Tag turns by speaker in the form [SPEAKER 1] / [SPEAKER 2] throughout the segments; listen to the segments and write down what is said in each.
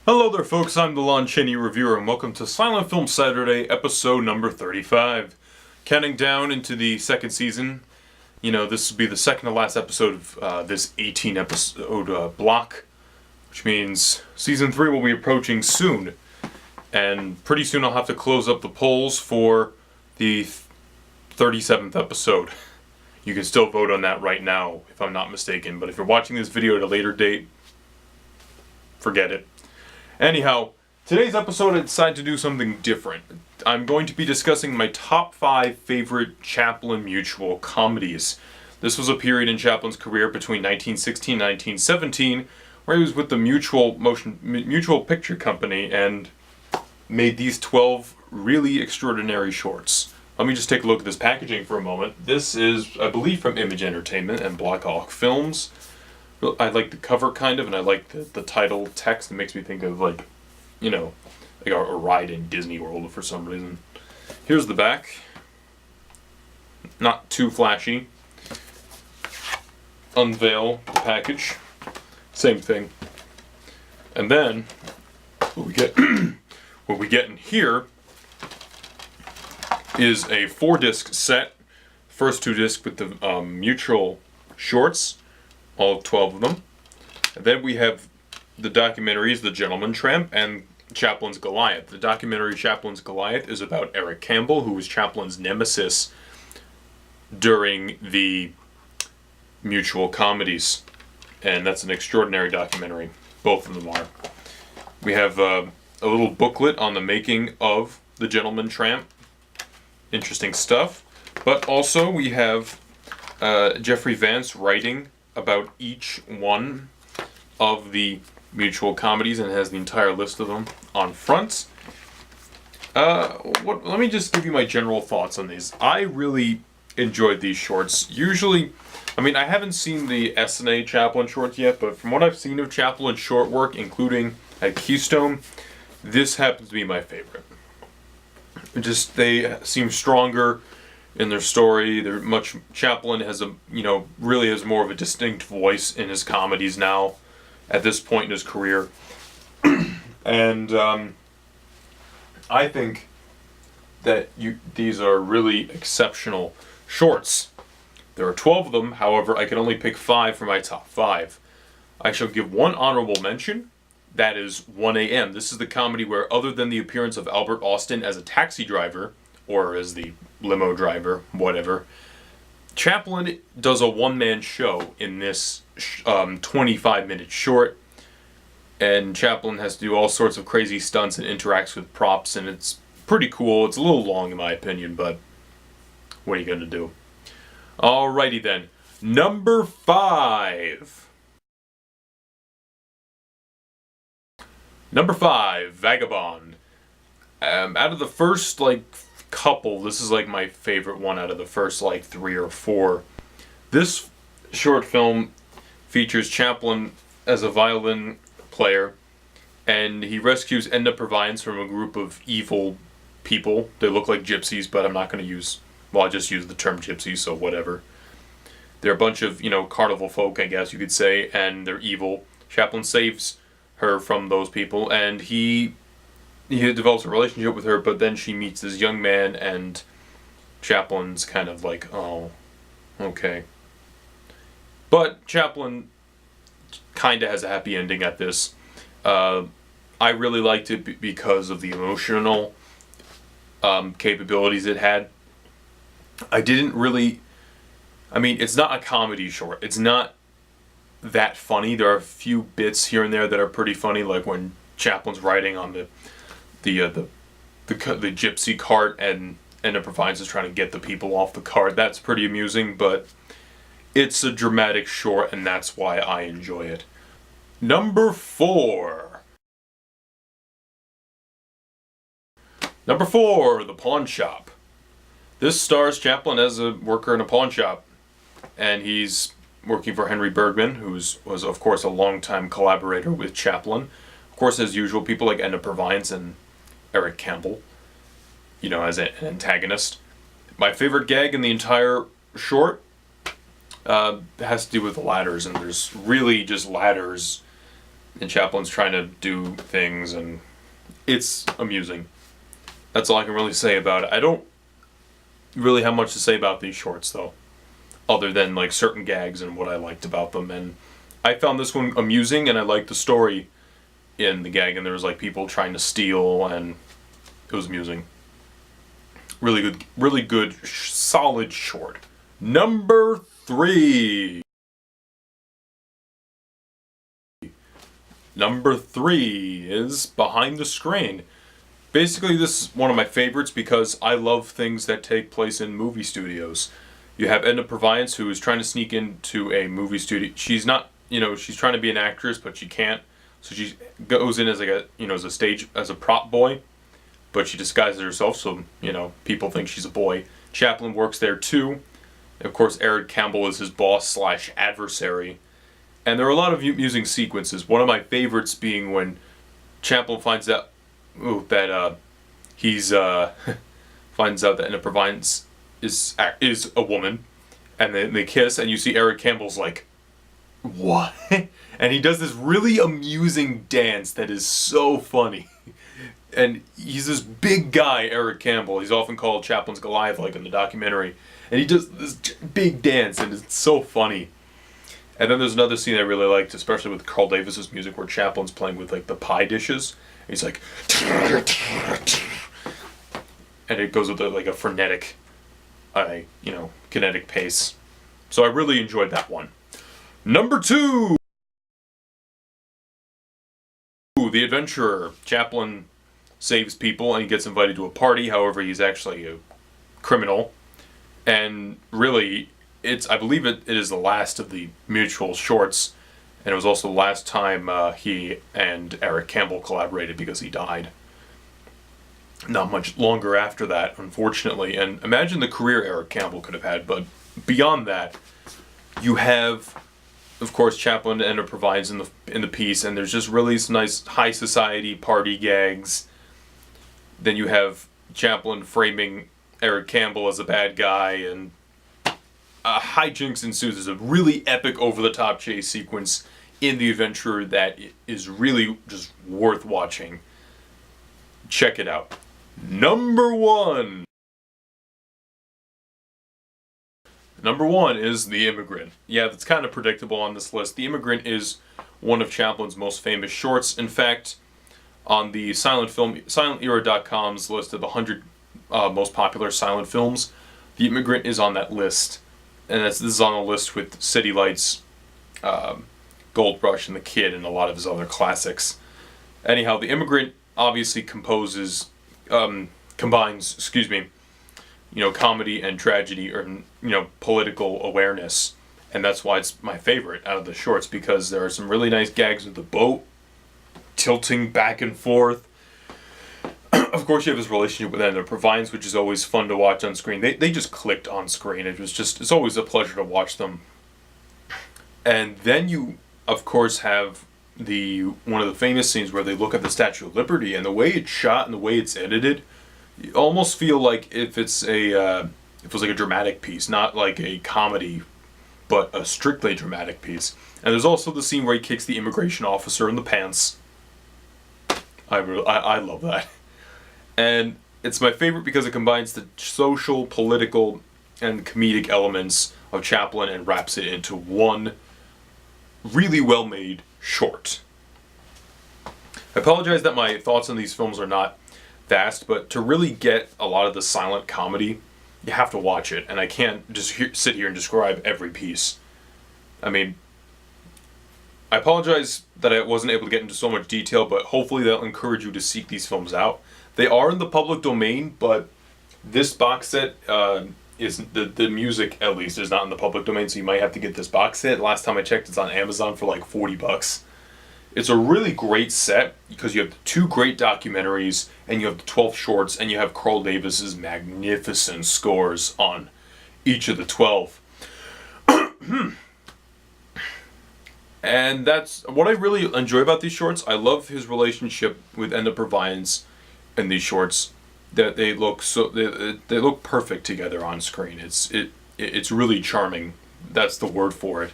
[SPEAKER 1] Hello there folks, I'm the Lon Chaney Reviewer and welcome to Silent Film Saturday, episode number 35. Counting down into the second season. This will be the second to last episode of this 18 episode block, which means season 3 will be approaching soon. And pretty soon I'll have to close up the polls for the 37th episode. You can still vote on that right now, if I'm not mistaken, but if you're watching this video at a later date, forget it. Anyhow, today's episode I decided to do something different. I'm going to be discussing my top 5 favorite Chaplin mutual comedies. This was a period in Chaplin's career between 1916 and 1917 where he was with the Mutual Picture Company and made these 12 really extraordinary shorts. Let me just take a look at this packaging for a moment. This is, I believe, from Image Entertainment and Black Hawk Films. I like the cover kind of, and I like the title text. It makes me think of like a ride in Disney World for some reason. Here's the back. Not too flashy. Unveil the package. Same thing. And then what we get in here is a 4-disc set. First 2 discs with the mutual shorts. All 12 of them. And then we have the documentaries, The Gentleman Tramp and Chaplin's Goliath. The documentary Chaplin's Goliath is about Eric Campbell, who was Chaplin's nemesis during the mutual comedies. And that's an extraordinary documentary. Both of them are. We have a little booklet on the making of The Gentleman Tramp. Interesting stuff. But also we have Jeffrey Vance writing about each one of the mutual comedies and has the entire list of them on front. Let me just give you my general thoughts on these. I really enjoyed these shorts. Usually, I haven't seen the S&A Chaplin shorts yet, but from what I've seen of Chaplin's short work, including at Keystone, this happens to be my favorite. They seem stronger in their story. Chaplin has really has more of a distinct voice in his comedies now, at this point in his career. And I think that these are really exceptional shorts. There are 12 of them, however, I can only pick 5 for my top 5. I shall give one honorable mention. That is 1 a.m. This is the comedy where, other than the appearance of Albert Austin as a taxi driver, or as the limo driver, whatever, Chaplin does a one-man show in this 25-minute short, and Chaplin has to do all sorts of crazy stunts and interacts with props, and it's pretty cool. It's a little long in my opinion, but what are you going to do? Alrighty then. Number 5. Number 5, Vagabond. Out of the first, couple, this is, my favorite one out of the first, 3 or 4. This short film features Chaplin as a violin player, and he rescues Edna Purviance from a group of evil people. They look like gypsies, but I'm not going to use... Well, I just use the term gypsies, so whatever. They're a bunch of, carnival folk, I guess you could say, and they're evil. Chaplin saves her from those people, and he develops a relationship with her, but then she meets this young man, and Chaplin's kind of like, oh, okay. But Chaplin kind of has a happy ending at this. I really liked it because of the emotional capabilities it had. I didn't really... it's not a comedy short. It's not that funny. There are a few bits here and there that are pretty funny, like when Chaplin's riding on the gypsy cart and Edna Purviance is trying to get the people off the cart. That's pretty amusing, but it's a dramatic short, and that's why I enjoy it. Number 4. Number 4, The Pawn Shop. This stars Chaplin as a worker in a pawn shop, and he's working for Henry Bergman, who was of course a longtime collaborator with Chaplin. Of course, as usual, people like Edna Purviance and Eric Campbell, as an antagonist. My favorite gag in the entire short has to do with the ladders, and there's really just ladders and Chaplin's trying to do things, and it's amusing. That's all I can really say about it. I don't really have much to say about these shorts, though, other than like certain gags and what I liked about them. And I found this one amusing, and I liked the story in the gag, and there was like people trying to steal, and it was amusing. Really good, solid short. Number 3. Number 3 is Behind the Screen. Basically, this is one of my favorites because I love things that take place in movie studios. You have Edna Purviance, who is trying to sneak into a movie studio. She's not, she's trying to be an actress, but she can't. So she goes in as like as a prop boy, but she disguises herself so, people think she's a boy. Chaplin works there too. And of course, Eric Campbell is his boss / adversary. And there are a lot of amusing sequences. One of my favorites being when Chaplin finds out that he's finds out that Edna Purviance is a woman, and then they kiss, and you see Eric Campbell's like, what? And he does this really amusing dance that is so funny. And he's this big guy, Eric Campbell. He's often called Chaplin's Goliath, like in the documentary. And he does this big dance, and it's so funny. And then there's another scene I really liked, especially with Carl Davis's music, where Chaplin's playing with like the pie dishes. And he's like, and it goes with like a frenetic, kinetic pace. So I really enjoyed that one. Number 2, The Adventurer. Chaplin saves people and he gets invited to a party. However, he's actually a criminal. And really, I believe it is the last of the mutual shorts. And it was also the last time he and Eric Campbell collaborated because he died. Not much longer after that, unfortunately. And imagine the career Eric Campbell could have had. But beyond that, you have, of course, Chaplin and Edna Purviance in the piece, and there's just really some nice high society party gags. Then you have Chaplin framing Eric Campbell as a bad guy, and hijinks ensues. There's a really epic over-the-top chase sequence in The Adventurer that is really just worth watching. Check it out. Number 1. Number 1 is The Immigrant. Yeah, that's kind of predictable on this list. The Immigrant is one of Chaplin's most famous shorts. In fact, on the SilentEra.com's list of the 100 most popular silent films, The Immigrant is on that list. And this is on a list with City Lights, Gold Rush, and The Kid, and a lot of his other classics. Anyhow, The Immigrant obviously combines, comedy and tragedy, or political awareness, and that's why it's my favorite out of the shorts, because there are some really nice gags with the boat tilting back and forth. Of course, you have his relationship with Edna Purviance, which is always fun to watch on screen. They just clicked on screen. It's always a pleasure to watch them. And then you, of course, have one of the famous scenes where they look at the Statue of Liberty, and the way it's shot and the way it's edited, you almost feel like if it was like a dramatic piece, not like a comedy, but a strictly dramatic piece. And there's also the scene where he kicks the immigration officer in the pants. I love that. And it's my favorite because it combines the social, political, and comedic elements of Chaplin and wraps it into one really well-made short. I apologize that my thoughts on these films are not vast, but to really get a lot of the silent comedy, you have to watch it, and I can't just sit here and describe every piece. I mean, I apologize that I wasn't able to get into so much detail, but hopefully that'll encourage you to seek these films out. They are in the public domain, but this box set is the music, at least, is not in the public domain, so you might have to get this box set. Last time I checked, it's on Amazon for like $40. It's a really great set because you have the 2 great documentaries, and you have the 12 shorts, and you have Carl Davis's magnificent scores on each of the 12. And that's what I really enjoy about these shorts. I love his relationship with Edna Purviance in these shorts. That they look they look perfect together on screen. It's really charming. That's the word for it.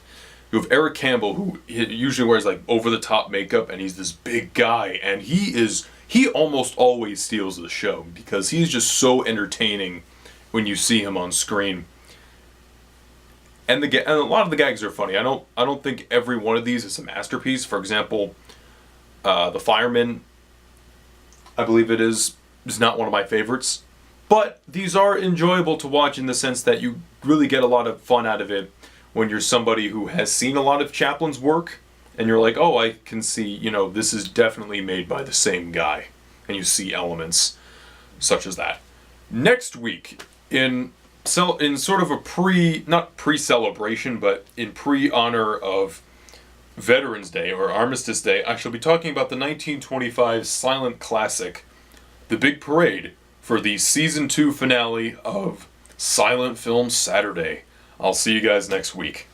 [SPEAKER 1] You have Eric Campbell, who usually wears like over-the-top makeup, and he's this big guy, and he almost always steals the show because he's just so entertaining when you see him on screen. And a lot of the gags are funny. I don't think every one of these is a masterpiece. For example, the fireman, I believe it is not one of my favorites. But these are enjoyable to watch in the sense that you really get a lot of fun out of it when you're somebody who has seen a lot of Chaplin's work, and you're like, oh, I can see, this is definitely made by the same guy. And you see elements such as that. Next week, in sort of a not pre-celebration, but in pre-honor of Veterans Day or Armistice Day, I shall be talking about the 1925 silent classic, The Big Parade, for the Season 2 finale of Silent Film Saturday. I'll see you guys next week.